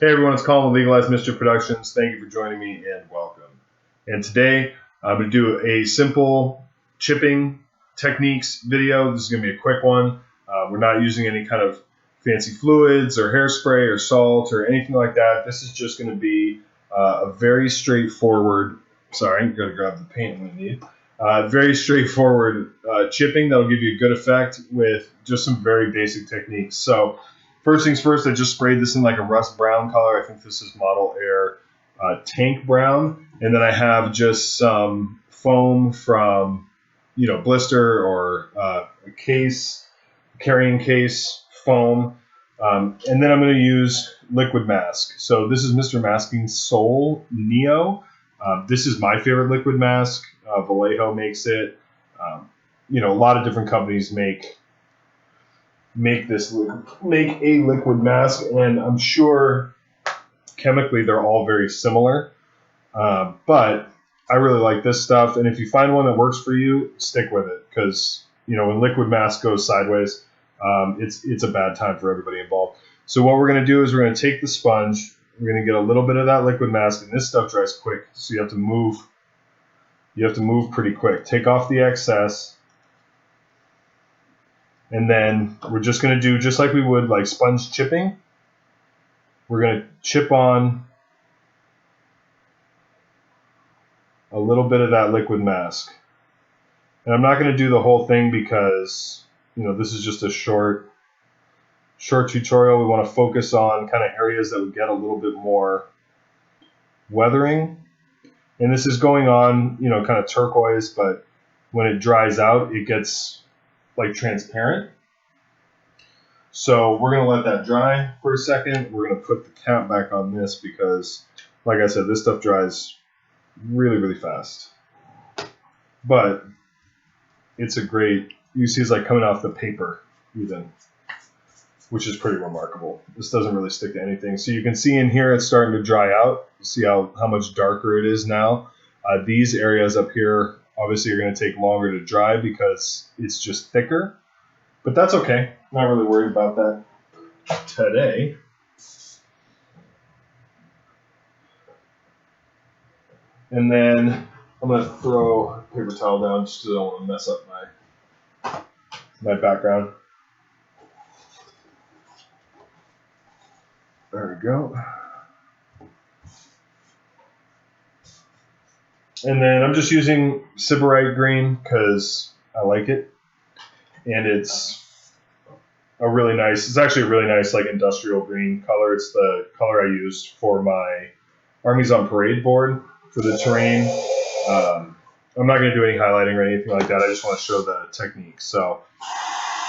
Hey everyone, it's Colin with Legalized Mischief Productions. Thank you for joining me and welcome. And today I'm going to do a simple chipping techniques video. This is going to be a quick one. We're not using any kind of fancy fluids or hairspray or salt or anything like that. This is just going to be a very straightforward, sorry, I'm going to grab the paint we need. Very straightforward chipping that'll give you a good effect with just some very basic techniques. So first things first, I just sprayed this in like a rust brown color. I think this is Model Air Tank Brown. And then I have just some foam from, blister or a carrying case foam. And then I'm going to use liquid mask. So this is Mr. Masking Soul Neo. This is my favorite liquid mask. Vallejo makes it. A lot of different companies make a liquid mask, and I'm sure chemically they're all very similar. But I really like this stuff, and if you find one that works for you, stick with it, because when liquid mask goes sideways, it's a bad time for everybody involved. So what we're going to do is we're going to take the sponge, we're going to get a little bit of that liquid mask, and this stuff dries quick, so you have to move pretty quick. Take off the excess. And then we're just going to do just like we would like sponge chipping. We're going to chip on a little bit of that liquid mask. And I'm not going to do the whole thing because, this is just a short tutorial. We want to focus on kind of areas that would get a little bit more weathering. And this is going on, kind of turquoise, but when it dries out, it gets like transparent. So we're going to let that dry for a second. We're going to put the cap back on this because, like I said, this stuff dries really, really fast. But it's a great, you see it's like coming off the paper even, which is pretty remarkable. This doesn't really stick to anything. So you can see in here it's starting to dry out. You see how much darker it is now. These areas up here obviously are going to take longer to dry because it's just thicker. But that's okay. Not really worried about that today. And then I'm going to throw a paper towel down just because I don't want to mess up my background. There we go. And then I'm just using Sybarite green because I like it. And it's actually a really nice like industrial green color. It's the color I used for my Armies on Parade board for the terrain. I'm not going to do any highlighting or anything like that. I just want to show the technique. So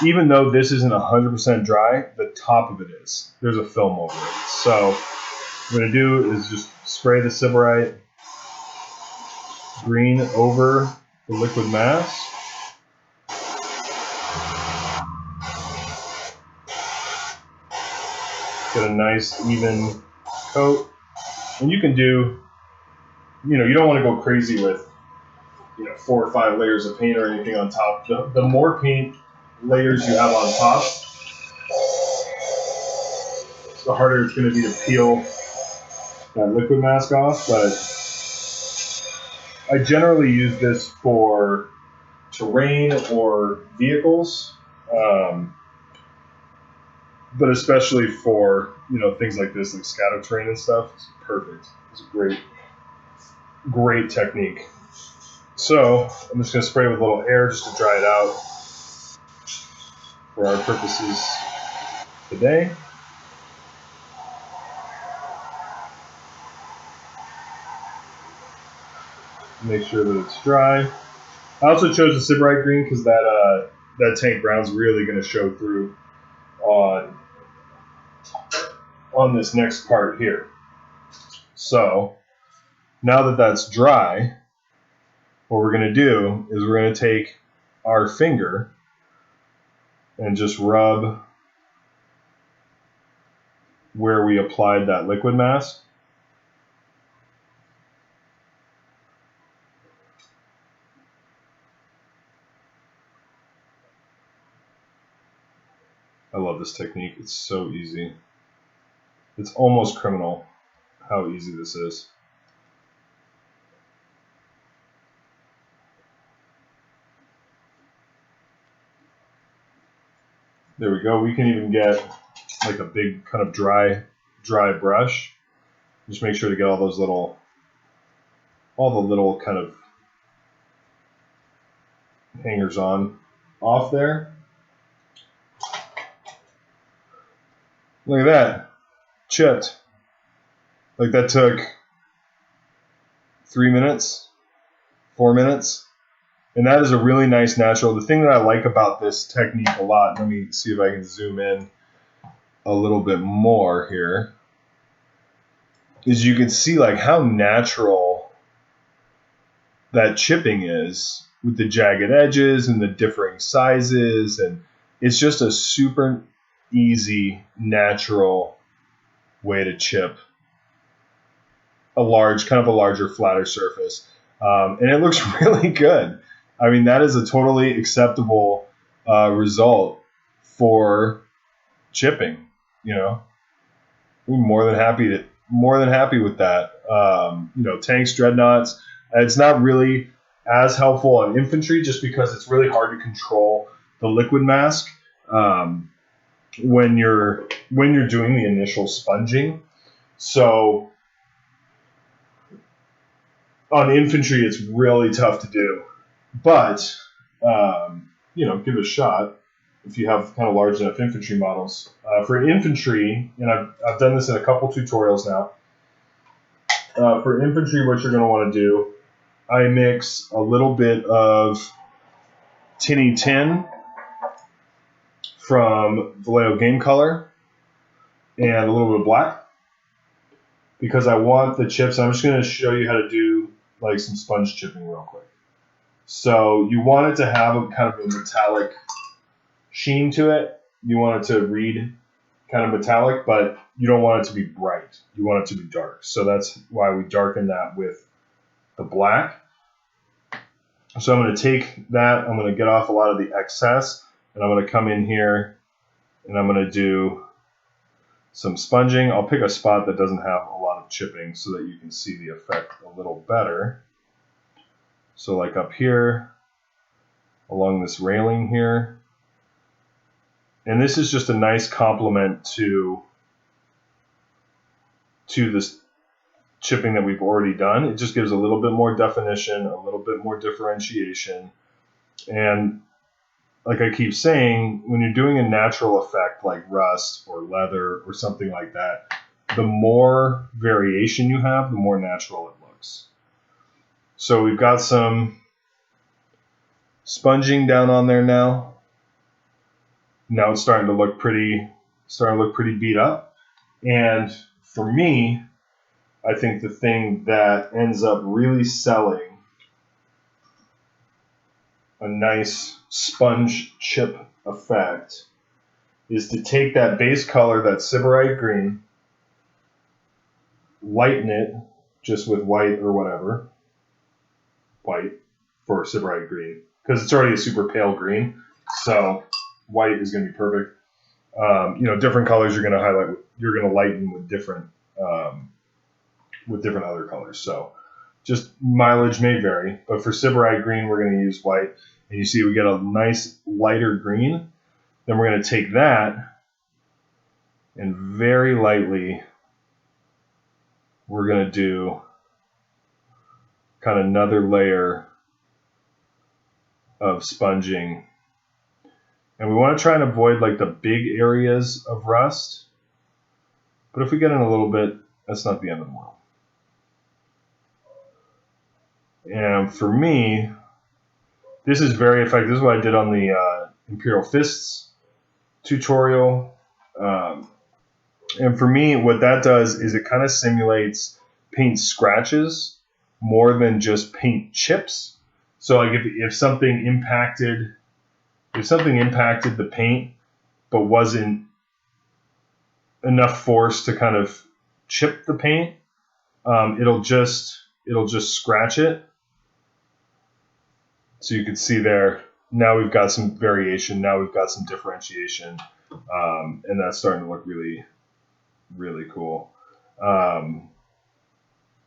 even though this isn't 100% dry, the top of it is. There's a film over it. So what I'm going to do is just spray the Sybarite green over the liquid mask. Get a nice even coat. And you can do, you don't want to go crazy with, 4 or 5 layers of paint or anything on top. The more paint layers you have on top, the harder it's going to be to peel that liquid mask off. But I generally use this for terrain or vehicles. But especially for, things like this, like scatter terrain and stuff, it's perfect. It's a great technique. So I'm just going to spray with a little air just to dry it out for our purposes today. Make sure that it's dry. I also chose the Sybarite green because that tank brown's really going to show through on this next part here. So now that that's dry, what we're going to do is we're going to take our finger and just rub where we applied that liquid mask. I love this technique. It's so easy. It's almost criminal how easy this is. There we go. We can even get like a big kind of dry brush. Just make sure to get all the little kind of hangers on off there. Look at that, chipped. Like that took 3 minutes, 4 minutes. And that is a really nice natural. The thing that I like about this technique a lot, let me see if I can zoom in a little bit more here, is you can see like how natural that chipping is with the jagged edges and the differing sizes. And it's just a super easy, natural way to chip a larger, flatter surface. And it looks really good. I mean, that is a totally acceptable result for chipping. You know, we're more than happy with that. You know, tanks, dreadnoughts. It's not really as helpful on infantry just because it's really hard to control the liquid mask when you're doing the initial sponging. So on infantry, it's really tough to do. But, you know, give it a shot if you have kind of large enough infantry models. For infantry, and I've done this in a couple tutorials now. For infantry, what you're going to want to do, I mix a little bit of Tinny Tin from Vallejo Game Color and a little bit of black because I want the chips. I'm just going to show you how to do like some sponge chipping real quick. So you want it to have a kind of a metallic sheen to it. You want it to read kind of metallic, but you don't want it to be bright. You want it to be dark. So that's why we darken that with the black. So I'm going to take that. I'm going to get off a lot of the excess, and I'm going to come in here, and I'm going to do some sponging. I'll pick a spot that doesn't have a lot of chipping so that you can see the effect a little better. So like up here, along this railing here. And this is just a nice complement to this chipping that we've already done. It just gives a little bit more definition, a little bit more differentiation. And like I keep saying, when you're doing a natural effect like rust or leather or something like that, the more variation you have, the more natural it looks. So we've got some sponging down on there now. Now it's starting to look pretty beat up. And for me, I think the thing that ends up really selling a nice sponge chip effect is to take that base color, that Sybarite green, lighten it just with white or whatever. White for Sybarite green, because it's already a super pale green, so white is going to be perfect. You know, different colors you're going to highlight, you're going to lighten with different other colors. So just mileage may vary, but for Sybarite green we're going to use white, and you see we get a nice lighter green. Then we're going to take that and very lightly we're going to do kind of another layer of sponging. And we want to try and avoid like the big areas of rust. But if we get in a little bit, that's not the end of the world. And for me, this is very effective. This is what I did on the Imperial Fists tutorial. And for me, what that does is it kind of simulates paint scratches more than just paint chips. So like if something impacted the paint but wasn't enough force to kind of chip the paint, it'll just scratch it. So you can see there, now we've got some variation, now we've got some differentiation, and that's starting to look really, really cool.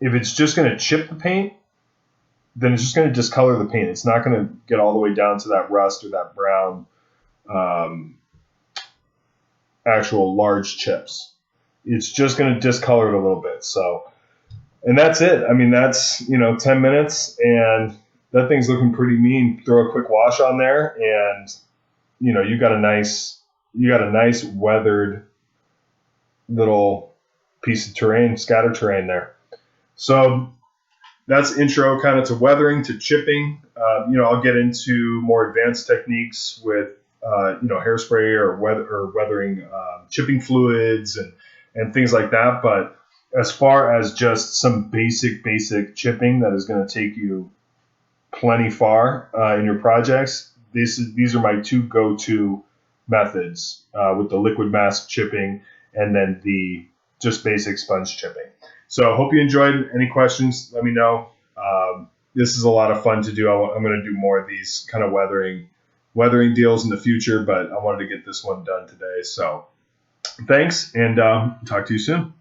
If it's just going to chip the paint, then it's just going to discolor the paint. It's not going to get all the way down to that rust or that brown actual large chips. It's just going to discolor it a little bit. So, and that's it. I mean, that's, 10 minutes, and that thing's looking pretty mean. Throw a quick wash on there, and you got a nice weathered little piece of terrain, scatter terrain there. So that's intro kind of to weathering, to chipping. I'll get into more advanced techniques with hairspray or weathering chipping fluids and things like that. But as far as just some basic chipping that is going to take you plenty far in your projects, these are my two go-to methods with the liquid mask chipping and then the just basic sponge chipping. So I hope you enjoyed. Any questions, let me know. This is a lot of fun to do. I'm going to do more of these kind of weathering deals in the future, but I wanted to get this one done today. So thanks, and talk to you soon.